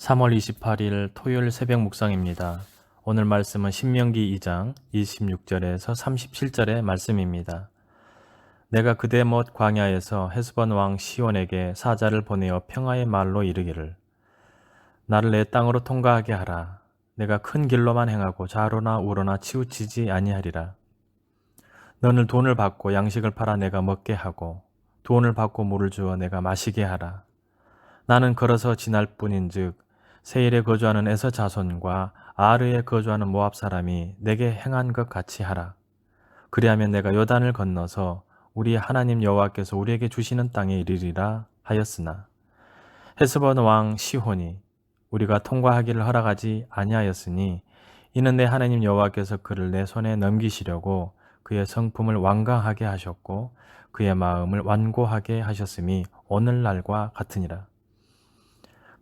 3월 28일 토요일 새벽 묵상입니다. 오늘 말씀은 신명기 2장 26절에서 37절의 말씀입니다. 내가 그대 못 광야에서 헤스본 왕 시온에게 사자를 보내어 평화의 말로 이르기를 나를 내 땅으로 통과하게 하라. 내가 큰 길로만 행하고 좌로나 우로나 치우치지 아니하리라. 너는 돈을 받고 양식을 팔아 내가 먹게 하고 돈을 받고 물을 주어 내가 마시게 하라. 나는 걸어서 지날 뿐인즉 세일에 거주하는 에서 자손과 아르에 거주하는 모압 사람이 내게 행한 것 같이 하라. 그리하면 내가 요단을 건너서 우리 하나님 여호와께서 우리에게 주시는 땅에 이르리라 하였으나 헤스본 왕 시혼이 우리가 통과하기를 허락하지 아니하였으니 이는 내 하나님 여호와께서 그를 내 손에 넘기시려고 그의 성품을 완강하게 하셨고 그의 마음을 완고하게 하셨음이 오늘날과 같으니라.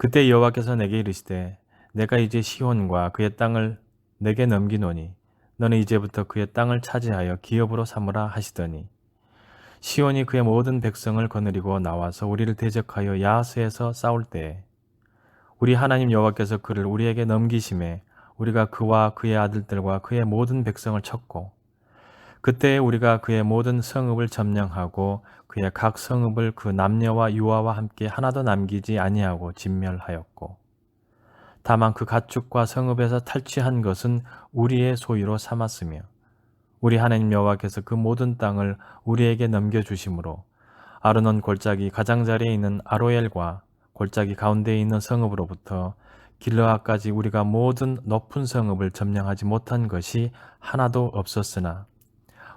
그때 여호와께서 내게 이르시되 내가 이제 시온과 그의 땅을 내게 넘기노니 너는 이제부터 그의 땅을 차지하여 기업으로 삼으라 하시더니 시온이 그의 모든 백성을 거느리고 나와서 우리를 대적하여 야하스에서 싸울 때에 우리 하나님 여호와께서 그를 우리에게 넘기심에 우리가 그와 그의 아들들과 그의 모든 백성을 쳤고 그때 우리가 그의 모든 성읍을 점령하고 그의 각 성읍을 그 남녀와 유아와 함께 하나도 남기지 아니하고 진멸하였고 다만 그 가축과 성읍에서 탈취한 것은 우리의 소유로 삼았으며 우리 하나님 여호와께서 그 모든 땅을 우리에게 넘겨주심으로 아르논 골짜기 가장자리에 있는 아로엘과 골짜기 가운데에 있는 성읍으로부터 길르앗까지 우리가 모든 높은 성읍을 점령하지 못한 것이 하나도 없었으나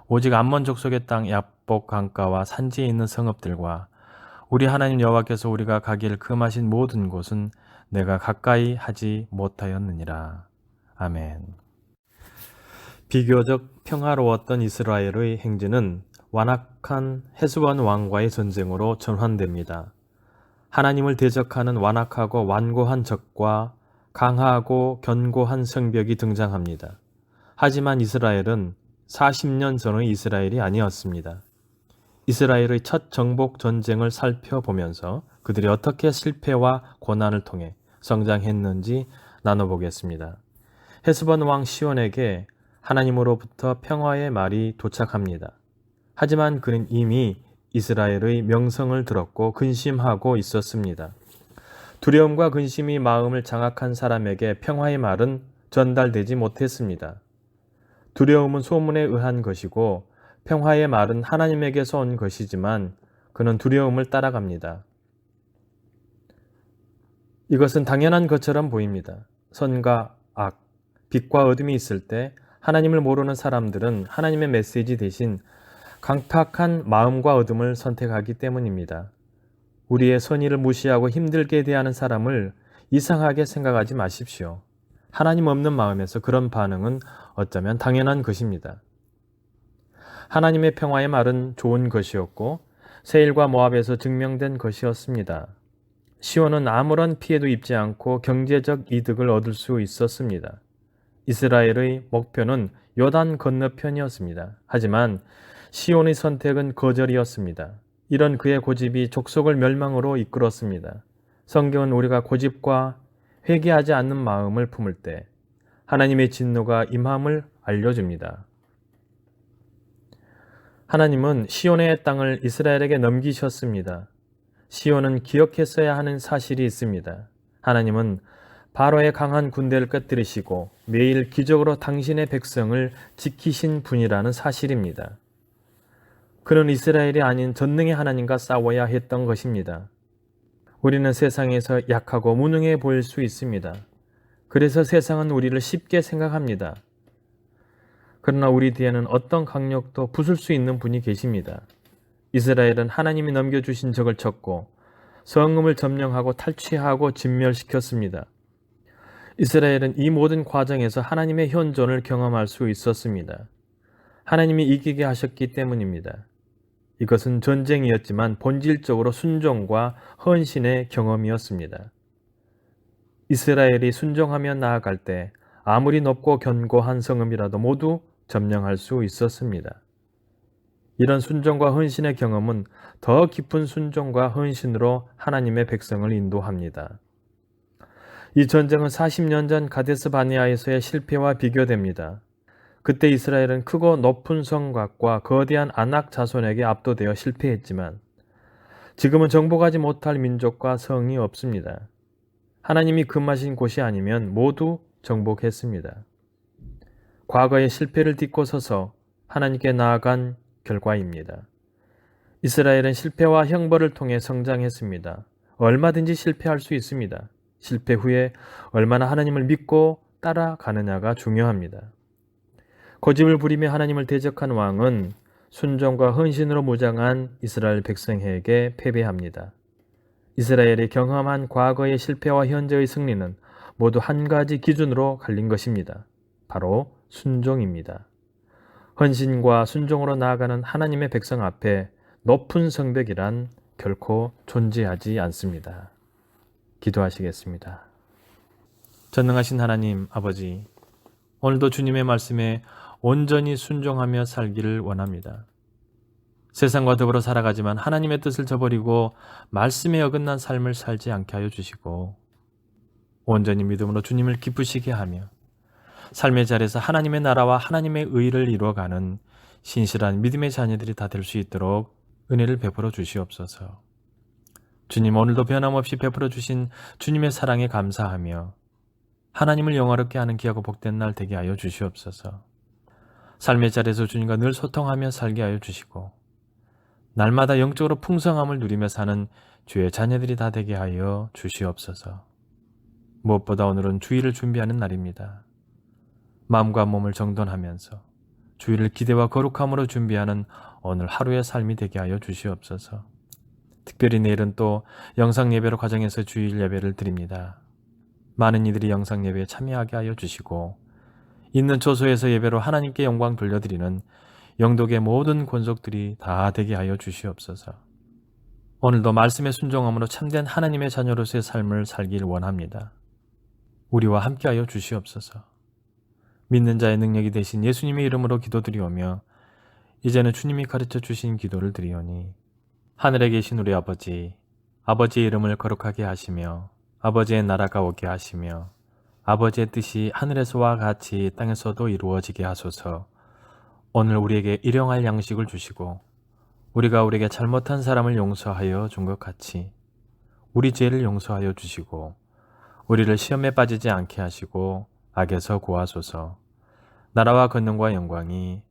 오직 암몬 족속의 땅 야복 강가와 산지에 있는 성읍들과 우리 하나님 여호와께서 우리가 가길 금하신 모든 곳은 내가 가까이 하지 못하였느니라. 아멘. 비교적 평화로웠던 이스라엘의 행진은 완악한 헤스본 왕과의 전쟁으로 전환됩니다. 하나님을 대적하는 완악하고 완고한 적과 강하고 견고한 성벽이 등장합니다. 하지만 이스라엘은 40년 전의 이스라엘이 아니었습니다. 이스라엘의 첫 정복 전쟁을 살펴보면서 그들이 어떻게 실패와 고난을 통해 성장했는지 나눠보겠습니다. 헤스본 왕 시온에게 하나님으로부터 평화의 말이 도착합니다. 하지만 그는 이미 이스라엘의 명성을 들었고 근심하고 있었습니다. 두려움과 근심이 마음을 장악한 사람에게 평화의 말은 전달되지 못했습니다. 두려움은 소문에 의한 것이고 평화의 말은 하나님에게서 온 것이지만 그는 두려움을 따라갑니다. 이것은 당연한 것처럼 보입니다. 선과 악, 빛과 어둠이 있을 때 하나님을 모르는 사람들은 하나님의 메시지 대신 강팍한 마음과 어둠을 선택하기 때문입니다. 우리의 선의를 무시하고 힘들게 대하는 사람을 이상하게 생각하지 마십시오. 하나님 없는 마음에서 그런 반응은 어쩌면 당연한 것입니다. 하나님의 평화의 말은 좋은 것이었고 세일과 모압에서 증명된 것이었습니다. 시온은 아무런 피해도 입지 않고 경제적 이득을 얻을 수 있었습니다. 이스라엘의 목표는 요단 건너편이었습니다. 하지만 시온의 선택은 거절이었습니다. 이런 그의 고집이 족속을 멸망으로 이끌었습니다. 성경은 우리가 고집과 회개하지 않는 마음을 품을 때 하나님의 진노가 임함을 알려줍니다. 하나님은 시온의 땅을 이스라엘에게 넘기셨습니다. 시온은 기억했어야 하는 사실이 있습니다. 하나님은 바로의 강한 군대를 끄트리시고 매일 기적으로 당신의 백성을 지키신 분이라는 사실입니다. 그는 이스라엘이 아닌 전능의 하나님과 싸워야 했던 것입니다. 우리는 세상에서 약하고 무능해 보일 수 있습니다. 그래서 세상은 우리를 쉽게 생각합니다. 그러나 우리 뒤에는 어떤 강력도 부술 수 있는 분이 계십니다. 이스라엘은 하나님이 넘겨주신 적을 쳤고 성읍을 점령하고 탈취하고 진멸시켰습니다. 이스라엘은 이 모든 과정에서 하나님의 현존을 경험할 수 있었습니다. 하나님이 이기게 하셨기 때문입니다. 이것은 전쟁이었지만 본질적으로 순종과 헌신의 경험이었습니다. 이스라엘이 순종하며 나아갈 때 아무리 높고 견고한 성읍이라도 모두 점령할 수 있었습니다. 이런 순종과 헌신의 경험은 더 깊은 순종과 헌신으로 하나님의 백성을 인도합니다. 이 전쟁은 40년 전 가데스 바네아에서의 실패와 비교됩니다. 그때 이스라엘은 크고 높은 성곽과 거대한 아낙 자손에게 압도되어 실패했지만 지금은 정복하지 못할 민족과 성이 없습니다. 하나님이 금하신 곳이 아니면 모두 정복했습니다. 과거의 실패를 딛고 서서 하나님께 나아간 결과입니다. 이스라엘은 실패와 형벌을 통해 성장했습니다. 얼마든지 실패할 수 있습니다. 실패 후에 얼마나 하나님을 믿고 따라가느냐가 중요합니다. 고집을 부리며 하나님을 대적한 왕은 순종과 헌신으로 무장한 이스라엘 백성에게 패배합니다. 이스라엘의 경험한 과거의 실패와 현재의 승리는 모두 한 가지 기준으로 갈린 것입니다. 바로 순종입니다. 헌신과 순종으로 나아가는 하나님의 백성 앞에 높은 성벽이란 결코 존재하지 않습니다. 기도하시겠습니다. 전능하신 하나님 아버지, 오늘도 주님의 말씀에 온전히 순종하며 살기를 원합니다. 세상과 더불어 살아가지만 하나님의 뜻을 저버리고 말씀에 어긋난 삶을 살지 않게 하여 주시고 온전히 믿음으로 주님을 기쁘시게 하며 삶의 자리에서 하나님의 나라와 하나님의 의를 이루어가는 신실한 믿음의 자녀들이 다 될 수 있도록 은혜를 베풀어 주시옵소서. 주님, 오늘도 변함없이 베풀어 주신 주님의 사랑에 감사하며 하나님을 영화롭게 하는 귀하고 복된 날 되게 하여 주시옵소서. 삶의 자리에서 주님과 늘 소통하며 살게 하여 주시고 날마다 영적으로 풍성함을 누리며 사는 주의 자녀들이 다 되게 하여 주시옵소서. 무엇보다 오늘은 주일을 준비하는 날입니다. 마음과 몸을 정돈하면서 주일을 기대와 거룩함으로 준비하는 오늘 하루의 삶이 되게 하여 주시옵소서. 특별히 내일은 또 영상 예배로 가정에서 주일 예배를 드립니다. 많은 이들이 영상 예배에 참여하게 하여 주시고 있는 초소에서 예배로 하나님께 영광 돌려드리는 영독의 모든 권속들이 다 되게 하여 주시옵소서. 오늘도 말씀의 순종함으로 참된 하나님의 자녀로서의 삶을 살길 원합니다. 우리와 함께하여 주시옵소서. 믿는 자의 능력이 되신 예수님의 이름으로 기도드리오며 이제는 주님이 가르쳐 주신 기도를 드리오니 하늘에 계신 우리 아버지, 아버지의 이름을 거룩하게 하시며 아버지의 나라가 오게 하시며 아버지의 뜻이 하늘에서와 같이 땅에서도 이루어지게 하소서. 오늘 우리에게 일용할 양식을 주시고 우리가 우리에게 잘못한 사람을 용서하여 준 것 같이 우리 죄를 용서하여 주시고 우리를 시험에 빠지지 않게 하시고 악에서 구하소서. 나라와 권능과 영광이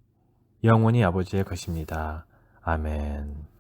영원히 아버지의 것입니다. 아멘.